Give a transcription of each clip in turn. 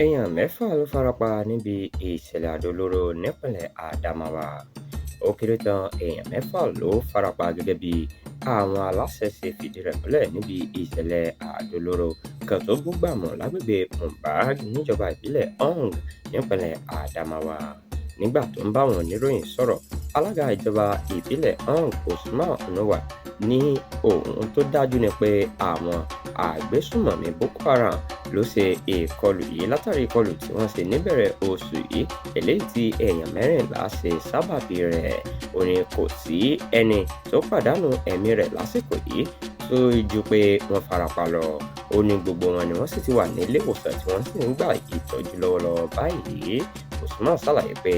èèyàn mẹ́fà ló farapa níbi ìṣẹ̀lẹ̀ àdó olóró nípínlẹ̀ Adamawa. Ó kéré tán èèyàn mẹ́fà ló farapa gẹ́gẹ́ bí àwọn aláṣẹ ṣe fìdí rẹ̀ múlẹ̀ níbi ìṣẹ̀lẹ̀ àdó olóró kan tó búgbàmù lágbègbè Mbang níjọba ìbílẹ̀ Hong nípínlẹ̀ Adamawa. Nígbà tó ń bá àwọn oníròyìn sọ̀rọ̀, alága ìjọba ìbílẹ̀ Hong Usman Onuwa ní ohun tó dájú ni pé àwọn agbésùnmọ̀mí Boko Haram ló ṣe ìkọlù yìí látàrí ìkọlù tí wọ́n ṣe níbẹ̀rẹ̀ oṣù yìí eléyìí tí èèyàn 14 ṣe sábàbí rẹ̀. Ó ní kò sí ẹni tó pàdánù ẹ̀mí rẹ̀ lásìkò yìí tó ju pé wọ́n farapa lọ. Ó ní gbogbo wọn ni wọ́n sì ti wà ní ilé ìwòsàn tí wọ́n sì ń gba ìtọ́jú lọ́wọ́lọ́wọ́ báyìí. Usman ṣàlàyé pé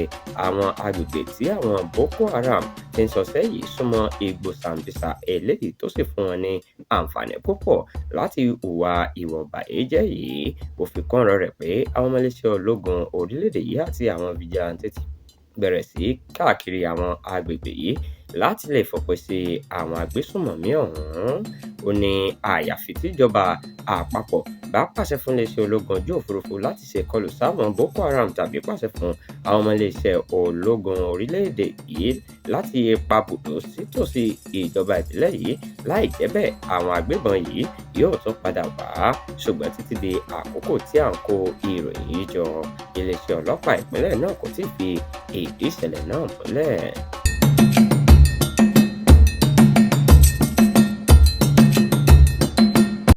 àwọn agbègbè tí àwọn Boko Haram ti ń ṣọṣẹ́ yìí súnmọ́ igbó Sambisa eléyìí tó sì fún wọn ní àǹfààní púpọ̀ láti hùwà ìwà ìbàjẹ́ yìí. Ó fi kún ọ̀rọ̀ rẹ̀ pé àwọn ọmọléeṣẹ́ ológun orílẹ̀-èdè yìí àti àwọn fìjìláńtẹ́ ti bẹ̀rẹ̀ sí káàkiri àwọn agbègbè yìí láti lè fòpin sí àwọn agbésùnmọ̀mí ọ̀hún. Ó ní àyàfi tíjọba àpapọ̀ bá pàṣẹ fún iléeṣẹ́ ológun ojú òfurufú láti ṣe ìkọlù sáwọn Boko Haram tàbí pàṣẹ fún àwọn ọmọ iléeṣẹ́ ológun orílẹ̀-èdè yìí láti pabùdó sítòsí ìjọba ìbílẹ̀ yìí. Láì jẹ́ bẹ́ẹ̀, àwọn agbébọn yìí yóò tún padà wá. Ṣùgbọ́n títí di àkókò tí à ń kó ìròyìn yìí jọ, iléeṣẹ́ ọlọ́pàá ìpínlẹ̀ náà kò tíì fi ìdí ìṣẹ̀lẹ̀ náà múlẹ̀.